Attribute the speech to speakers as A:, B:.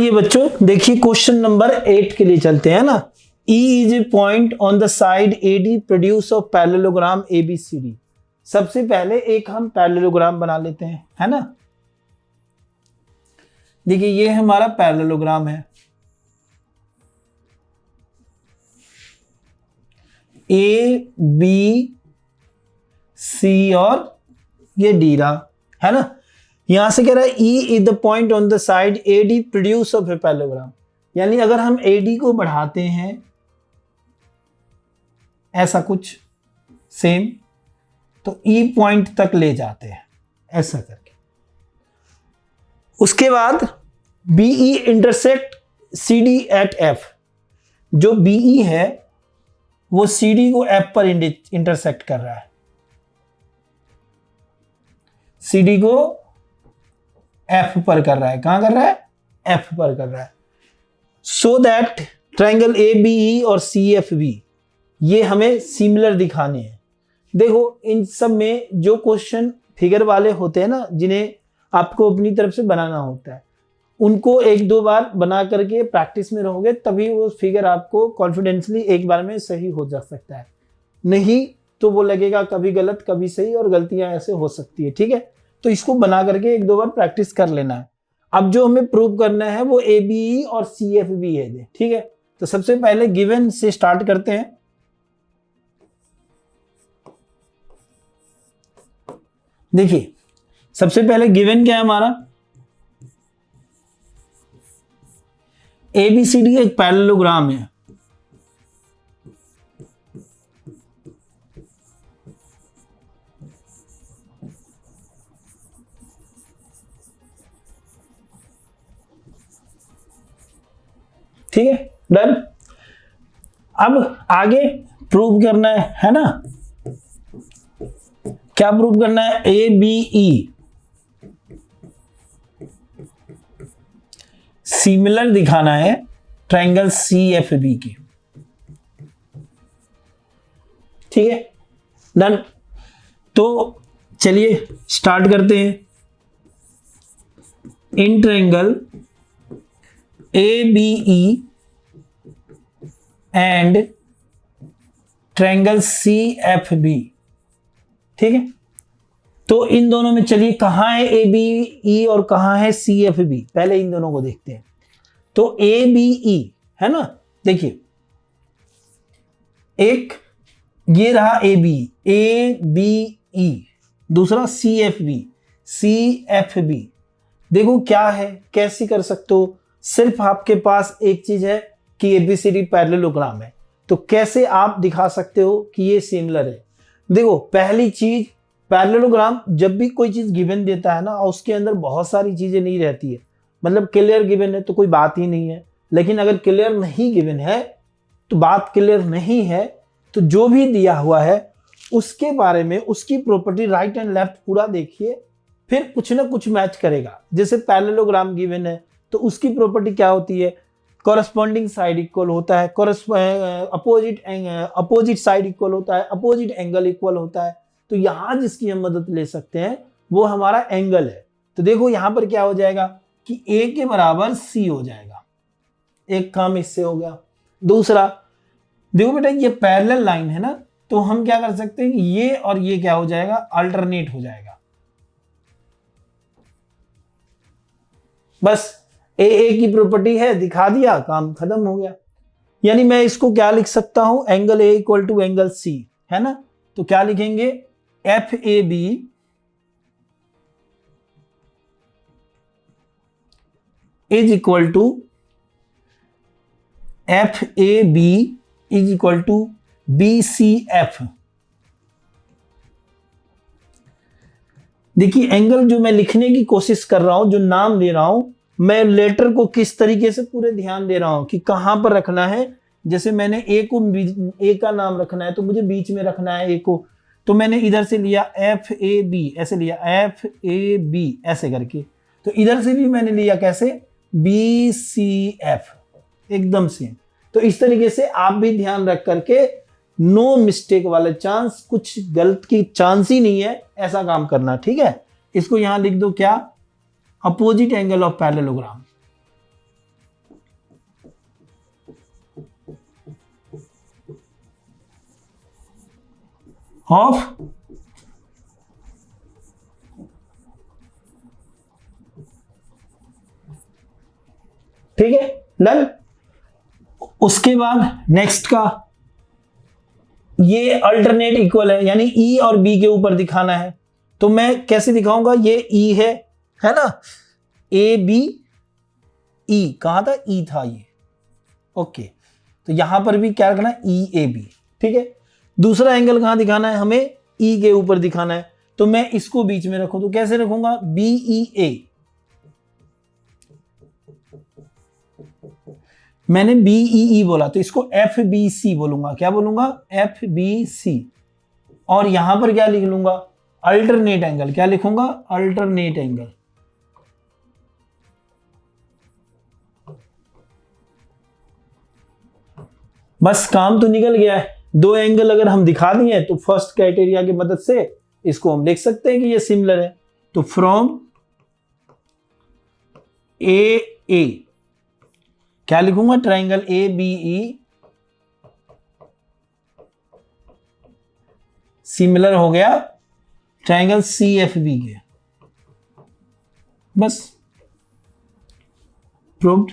A: चलिए बच्चों देखिए क्वेश्चन नंबर 8 के लिए चलते हैं ना। E is a point on the side AD produce of parallelogram ABCD। सबसे पहले एक हम पैरेललोग्राम बना लेते हैं, है ना। देखिए ये हमारा पैरेललोग्राम है, A B C और ये D रहा, है ना। यहां से कह रहा है E is the point on the side AD produce of a parallelogram, यानी अगर हम AD को बढ़ाते हैं ऐसा कुछ सेम तो E पॉइंट तक ले जाते हैं ऐसा करके। उसके बाद BE intersect CD at F। जो BE है वो CD को F पर इंटरसेक्ट कर रहा है, CD को F पर कर रहा है। कहां कर रहा है? F पर कर रहा है। सो दैट ट्रायंगल ABE और CFB ये हमें सिमिलर दिखाने हैं। देखो इन सब में जो क्वेश्चन फिगर वाले होते हैं ना, जिन्हें आपको अपनी तरफ से बनाना होता है, उनको एक दो बार बना करके प्रैक्टिस में रहोगे तभी वो फिगर आपको कॉन्फिडेंसली एक बार में सही हो जा सकता है। नहीं तो वो लगेगा कभी गलत कभी सही, और गलतियां ऐसे हो सकती है, ठीक है। तो इसको बना करके एक दो बार प्रैक्टिस कर लेना है। अब जो हमें प्रूव करना है वो ABE और CFB है, ठीक है। तो सबसे पहले गिवन से स्टार्ट करते हैं। देखिए सबसे पहले गिवन क्या है हमारा, ABCD एक पैरेललोग्राम है। ठीक है, डन। अब आगे प्रूव करना है ना। क्या प्रूव करना है? ABE सिमिलर दिखाना है ट्रायंगल CFB की, ठीक है, डन। तो चलिए स्टार्ट करते हैं। In triangle ABE and triangle CFB, ठीक है। तो इन दोनों में चलिए कहां है ABE और कहां है CFB, पहले इन दोनों को देखते हैं। तो ABE है ना, देखिए एक ये रहा ABE, दूसरा CFB। देखो क्या है, कैसे कर सकते हो। सिर्फ आपके पास एक चीज है कि ABCD पैरेललोग्राम है, तो कैसे आप दिखा सकते हो कि ये सिमिलर है। देखो पहली चीज, पैरेललोग्राम जब भी कोई चीज गिवन देता है ना और उसके अंदर बहुत सारी चीजें नहीं रहती है, मतलब क्लियर गिवन है तो कोई बात ही नहीं है। लेकिन अगर क्लियर नहीं गिवन है तो बात क्लियर नहीं है, तो जो भी दिया हुआ है उसके बारे में, उसकी प्रॉपर्टी राइट एंड लेफ्ट पूरा देखिए, फिर कुछ ना कुछ मैच करेगा। जैसे पैरेललोग्राम गिवन है तो उसकी प्रॉपर्टी क्या होती है? कॉरस्पॉन्डिंग साइड इक्वल होता है, अपोजिट साइड इक्वल होता है, अपोजिट एंगल इक्वल होता है। तो यहां जिसकी हम मदद ले सकते हैं वो हमारा एंगल है। तो देखो यहां पर क्या हो जाएगा कि A के बराबर C हो जाएगा, एक काम इससे हो गया। दूसरा देखो बेटा ये पैरेलल लाइन है ना, तो हम क्या कर सकते हैं, ये और ये क्या हो जाएगा, अल्टरनेट हो जाएगा। बस AA की प्रॉपर्टी है, दिखा दिया, काम खत्म हो गया। यानी मैं इसको क्या लिख सकता हूं, angle A equal to angle C, है ना। तो क्या लिखेंगे, FAB is equal to BCF। देखिए एंगल जो मैं लिखने की कोशिश कर रहा हूं, जो नाम दे रहा हूं, मैं लेटर को किस तरीके से पूरे ध्यान दे रहा हूं कि कहां पर रखना है। जैसे मैंने A का नाम रखना है तो मुझे बीच में रखना है A को, तो मैंने इधर से लिया FAB, ऐसे लिया FAB ऐसे करके। तो इधर से भी मैंने लिया कैसे, BCF, एकदम सेम। तो इस तरीके से आप भी ध्यान रख करके नो मिस्टेक वाला चांस, कुछ गलत की चांस ही नहीं है, ऐसा काम करना, ठीक है। इसको यहां लिख दो क्या, opposite angle of parallelogram. Of ठीक है, डन। उसके बाद नेक्स्ट का ये अल्टरनेट इक्वल है, यानी ई और बी के ऊपर दिखाना है। तो मैं कैसे दिखाऊंगा, ये ई है ना, ए बी ई, कहां था, ई था ये, ओके। तो यहां पर भी क्या रखना है, ई ए बी, ठीक है। दूसरा एंगल कहां दिखाना है हमें, ई के ऊपर दिखाना है। तो मैं इसको बीच में रखूं तो कैसे रखूंगा, बी ई ए, मैंने बी ई बोला तो इसको एफ बी सी बोलूंगा, क्या बोलूंगा, एफ बी सी। और यहां पर क्या लिख लूंगा, अल्टरनेट एंगल, क्या लिखूंगा, अल्टरनेट एंगल। बस काम तो निकल गया है। दो एंगल अगर हम दिखा दिए तो फर्स्ट क्राइटेरिया की मदद से इसको हम लिख सकते हैं कि ये सिमिलर है। तो फ्रॉम ए क्या लिखूंगा, triangle A B E similar हो गया ट्राइंगल सी एफ बी के, बस प्रूव्ड।